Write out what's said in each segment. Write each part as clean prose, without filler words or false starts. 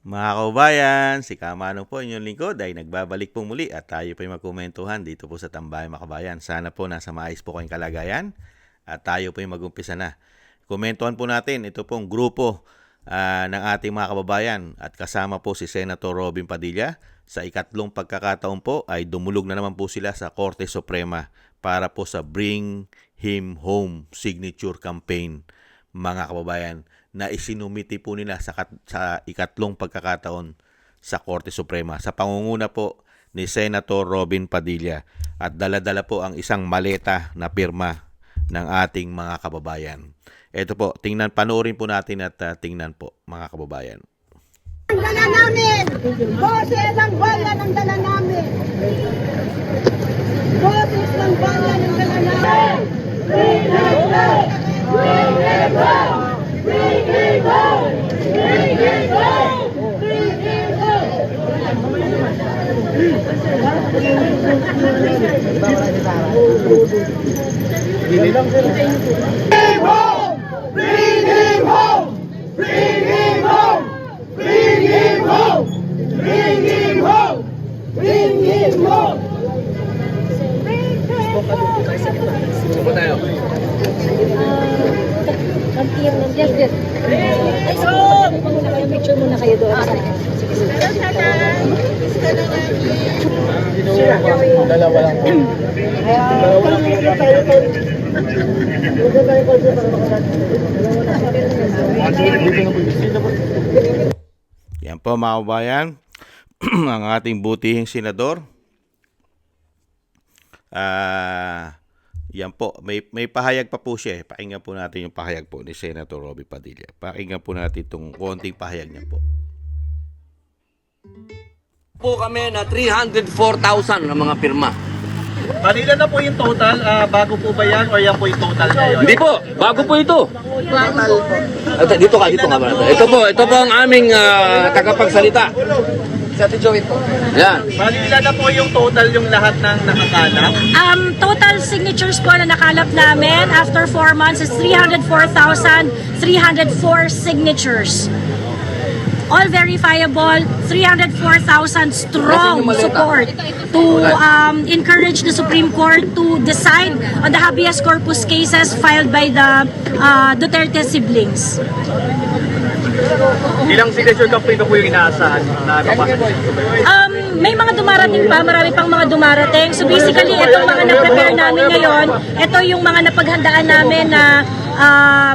Mga kaubayan, si Kamano po inyong lingkod ay nagbabalik po muli at tayo po ay magkumentuhan dito po sa Tambayan mga kabayan. Sana po nasa maayos po kayong kalagayan at tayo po ay mag-umpisa na. Komentuhan po natin ito pong grupo ng ating mga kababayan at kasama po si Senator Robin Padilla. Sa ikatlong pagkakataon po ay dumulog na naman po sila sa Korte Suprema para po sa Bring Him Home Signature Campaign mga kababayan na isinumiti po nila sa ikatlong pagkakataon sa Korte Suprema sa pangunguna po ni Senator Robin Padilla at dala-dala po ang isang maleta na pirma ng ating mga kababayan. Ito po, panoorin po natin at tingnan po mga kababayan. Ang dala namin! Boses ng bayan ang dala namin! Boses ng bayan ang dala namin! Bring it home! Bring it home! Bring it home! Bring it home! Bring it home! Bring him home! Bring him home! Bring him home! Bring him home! Bring him home! Sino tayo? Yes. Ay, sige, picture muna kayo doon. Dalawa lang po. Yan po mga kababayan, ang ating butihing senador. Yan po, may pahayag pa po siya. Pakinggan po natin yung pahayag po ni Senator Robin Padilla. Pakinggan po natin itong konting pahayag niya po. Po kami na 304,000 ng mga pirma. Kanina na po yung total, bago po ba yan o yan po yung total ngayon? Hindi po, bago po ito. Dito ka ba? Ito po ang aming tagapagsalita. Sa Ate Joey po. Yan. Kanina na po yung total yung lahat ng nakakalap. Total signatures po na nakalap namin after 4 months is 304,304 signatures. All verifiable, 304,000 strong support to encourage the Supreme Court to decide on the habeas corpus cases filed by the Duterte siblings. Ilang signature campaign na po yung inaasahan na kapasok? May mga dumarating pa, marami pang mga dumarating. So basically, itong mga na-prepare namin ngayon, ito yung mga napaghandaan namin na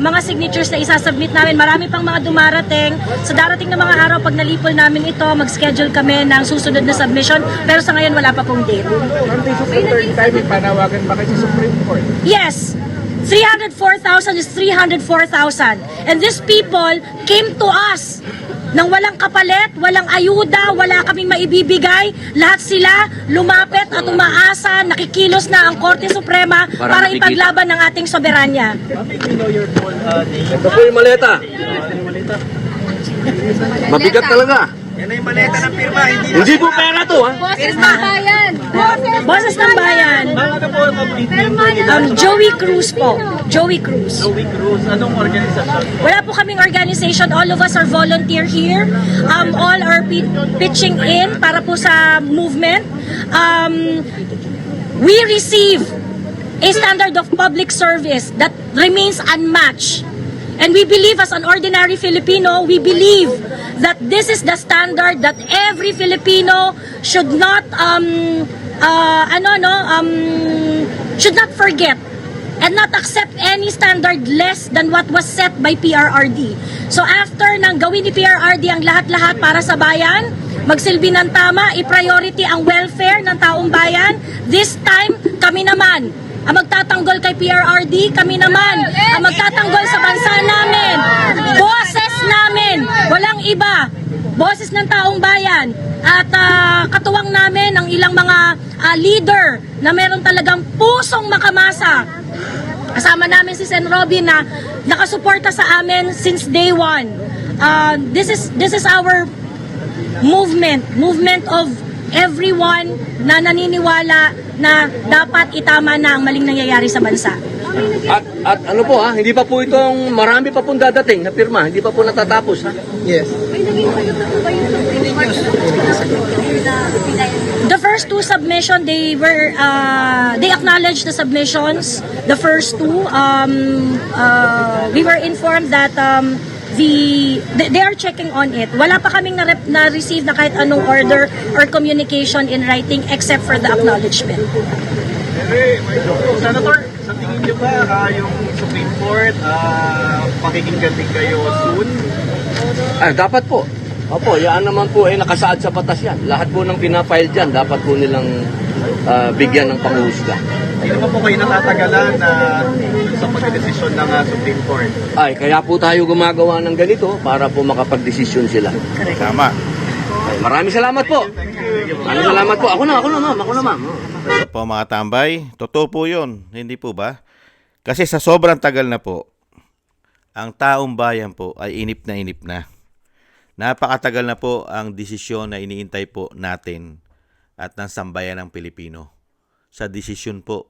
mga signatures na isasubmit namin. Marami pang mga dumarating. Sa darating na mga araw, pag nalipol namin ito, mag-schedule kami ng susunod na submission. Pero sa ngayon, wala pa pong date. Third time, panawagan ba kayo sa Supreme Court? Yes! 304,000 is 304,000. And these people came to us nang walang kapalit, walang ayuda, wala kaming maibibigay. Lahat sila lumapit at umaasa, nakikilos na ang Korte Suprema para ipaglaban ng ating soberanya. We know your full name. Ito po yung maleta. Mabigat talaga. Yan na yung maleta ng pirma, Hindi po pera to, ha? Boses ng bayan! Boses ng bayan! Ano po ang complete name po nila? Joey Cruz po. Joey Cruz. Joey Cruz, anong organisasyon? Wala po kaming organization. All of us are volunteer here. All are pitching in para po sa movement. We receive a standard of public service that remains unmatched. And we believe as an ordinary Filipino, we believe that this is the standard that every Filipino should not should not forget and not accept any standard less than what was set by PRRD. So after nang gawin ni PRRD ang lahat-lahat para sa bayan, magsilbi ng tama, i-priority ang welfare ng taong bayan, this time kami naman ang magtatanggol kay PRRD, kami naman ang magtatanggol sa bansa namin. Boses namin, walang iba. Boses ng taong bayan. At katuwang namin ang ilang mga leader na meron talagang pusong makamasa. Kasama namin si Sen. Robin na nakasuporta sa amin since day one. This is our movement of everyone na naniniwala na dapat itama na ang maling nangyayari sa bansa. At ano po ha, hindi pa po itong marami pa pong dadating na pirma, hindi pa po natatapos ha. The first two submission, they acknowledged the submissions. The first two, we were informed that they are checking on it. Wala pa kaming na-receive na kahit anong order or communication in writing except for the acknowledgement. Senator, sa tingin niyo ba yung Supreme Court pakikinggan din kayo soon? Dapat po. Opo, yan naman po nakasaad sa batas yan. Lahat po ng pinafile dyan, dapat po nilang bigyan ng panghusga. Hindi naman po kayo natatagalan sa pagdedesisyon ng Supreme Court. Kaya po tayo gumagawa ng ganito para po makapag-desisyon sila. Tama. Maraming salamat po. Maraming salamat po. Ako na ma'am. Ito po mga tambay, totoo po yun, hindi po ba? Kasi sa sobrang tagal na po, ang taong bayan po ay inip na. Napakatagal na po ang desisyon na iniintay po natin at ng sambayan ng Pilipino sa desisyon po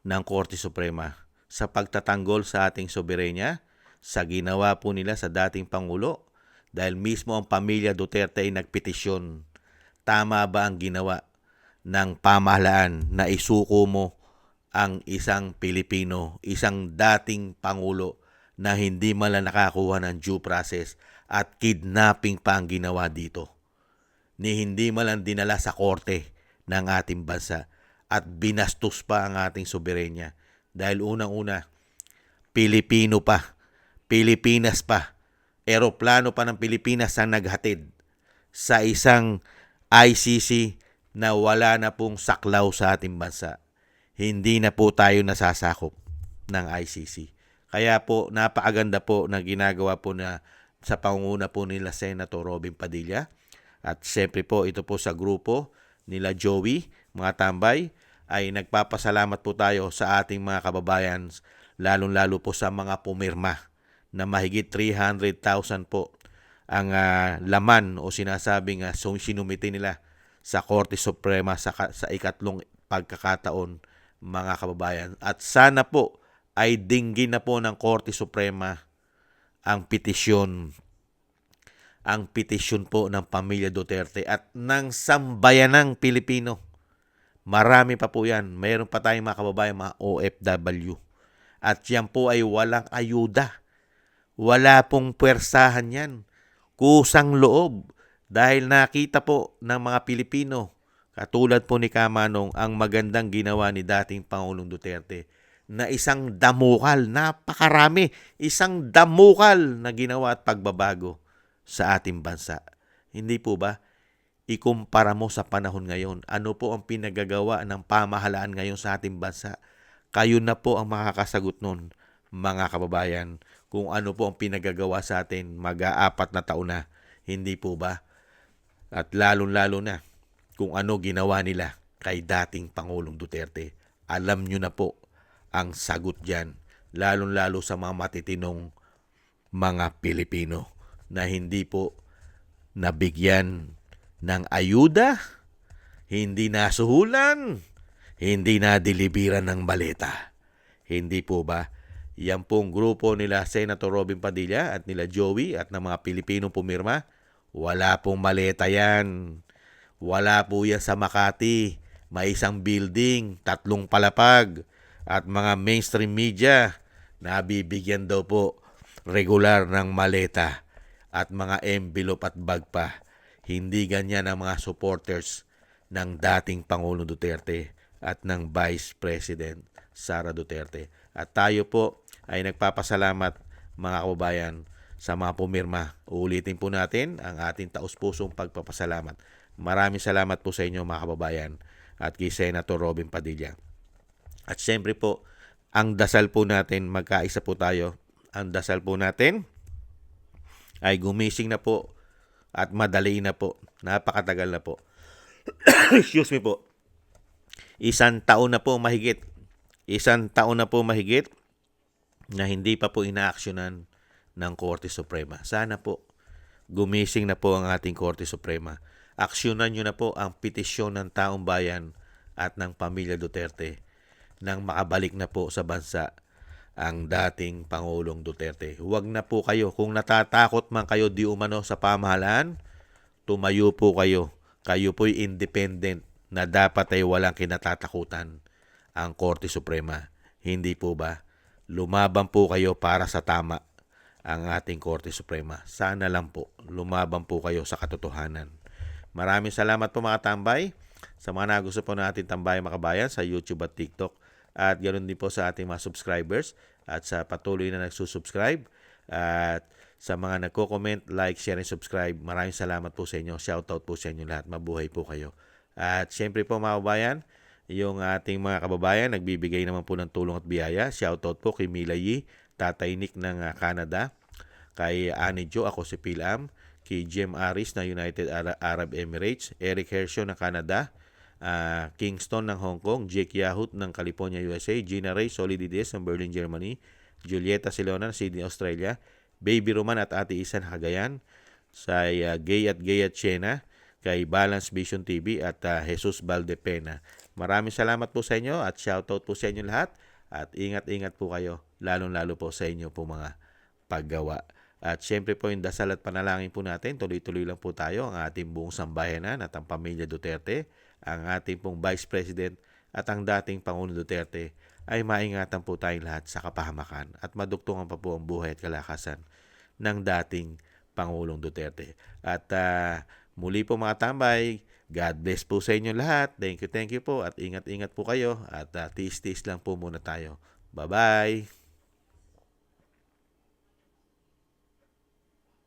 ng Korte Suprema sa pagtatanggol sa ating soberenya, sa ginawa po nila sa dating Pangulo, dahil mismo ang pamilya Duterte ay nagpetisyon. Tama ba ang ginawa ng pamahalaan na isuko mo ang isang Pilipino, isang dating Pangulo na hindi man lang nakakuha ng due process at kidnapping pa ang ginawa dito, ni hindi man lang dinala sa korte ng ating bansa at binastos pa ang ating soberenya dahil unang-una, Pilipino pa, Pilipinas pa, eroplano pa ng Pilipinas ang naghatid sa isang ICC na wala na pong saklaw sa ating bansa. Hindi na po tayo nasasakop ng ICC. Kaya po, napakaganda po na ginagawa po na sa pangunguna po nila Senator Robin Padilla. At siyempre po, ito po sa grupo nila Joey, mga tambay, ay nagpapasalamat po tayo sa ating mga kababayan, lalong-lalo po sa mga pumirma na mahigit 300,000 po ang laman o sinasabing sinumite nila sa Korte Suprema sa ikatlong pagkakataon, mga kababayan. At sana po ay dinggin na po ng Korte Suprema ang petisyon po ng pamilya Duterte at ng sambayanang Pilipino. Marami pa po yan. Mayroon pa tayong mga kababayan, mga OFW. At yan po ay walang ayuda. Wala pong puwersahan yan. Kusang loob. Dahil nakita po ng mga Pilipino, katulad po ni Kamanong, ang magandang ginawa ni dating Pangulong Duterte na isang damukal, napakarami, isang damukal na ginawa at pagbabago sa ating bansa. Hindi po ba? Ikumpara mo sa panahon ngayon, ano po ang pinagagawa ng pamahalaan ngayon sa ating bansa? Kayo na po ang makakasagot nun, mga kababayan, kung ano po ang pinagagawa sa atin mag-4 na taon na. Hindi po ba? At lalong-lalo na kung ano ginawa nila kay dating Pangulong Duterte. Alam nyo na po ang sagot dyan, lalong-lalo sa mga matitinong mga Pilipino na hindi po nabigyan ng ayuda, hindi nasuhulan, hindi nadilibiran ng baleta. Hindi po ba? Yan pong grupo nila Senator Robin Padilla at nila Joey at ng mga Pilipinong pumirma, wala pong maleta yan. Wala po yan sa Makati. May isang building, 3 palapag, at mga mainstream media na bibigyan daw po regular ng maleta at mga envelope at bag pa. Hindi ganyan ang mga supporters ng dating Pangulong Duterte at ng Vice President Sara Duterte. At tayo po ay nagpapasalamat, mga kababayan, sa mga pumirma. Uulitin po natin ang ating taus-pusong pagpapasalamat. Maraming salamat po sa inyo, mga kababayan, at kay Senator Robin Padilla. At siyempre po, ang dasal po natin, magkaisa po tayo. Ang dasal po natin ay gumising na po at madali na po. Napakatagal na po. Excuse me po. 1 taon na po mahigit. 1 taon na po mahigit na hindi pa po inaaksyonan ng Korte Suprema. Sana po gumising na po ang ating Korte Suprema aksyonan nyo na po ang petisyon ng taong bayan at ng pamilya Duterte nang makabalik na po sa bansa ang dating Pangulong Duterte. Huwag na po kayo, kung natatakot man kayo di umano sa pamahalaan, tumayo po kayo. Kayo po'y independent na dapat ay walang kinatatakutan ang Korte Suprema. Hindi po ba? Lumaban po kayo para sa tama ang ating Korte Suprema. Sana lang po, lumaban po kayo sa katotohanan. Maraming salamat po mga tambay sa mga nagusto po natin tambay makabayan sa YouTube at TikTok. At ganoon din po sa ating mga subscribers at sa patuloy na nagsusubscribe at sa mga nagko-comment, like, share, and subscribe. Maraming salamat po sa inyo. Shoutout po sa inyo lahat. Mabuhay po kayo. At syempre po mga kababayan, yung ating mga kababayan nagbibigay naman po ng tulong at biyaya. Shoutout po kay Mila Yi, Tatay Nick ng Canada, kay Annie Jo, ako si Pilam, kay Jem Aris na United Arab Emirates, Eric Hershaw ng Canada, Kingston ng Hong Kong, Jake Yahut ng California, USA, Gina Ray Solidides ng Berlin, Germany, Julieta Silona ng Sydney, Australia, Baby Roman at Ate Isa ng Cagayan, sa Gay at Chena, kay Balance Vision TV at Jesus Valdepena. Maraming salamat po sa inyo at shoutout po sa inyo lahat at ingat-ingat po kayo, lalong-lalo po sa inyo po mga paggawa. At syempre po yung dasal at panalangin po natin, tuloy-tuloy lang po tayo ang ating buong sambayanan at ang pamilya Duterte, ang ating pong Vice President at ang dating Pangulong Duterte ay maingatan po tayong lahat sa kapahamakan at madugtungan pa po ang buhay at kalakasan ng dating Pangulong Duterte. At muli po mga tambay, God bless po sa inyo lahat. Thank you po at ingat-ingat po kayo at tiis-tiis lang po muna tayo. Bye-bye!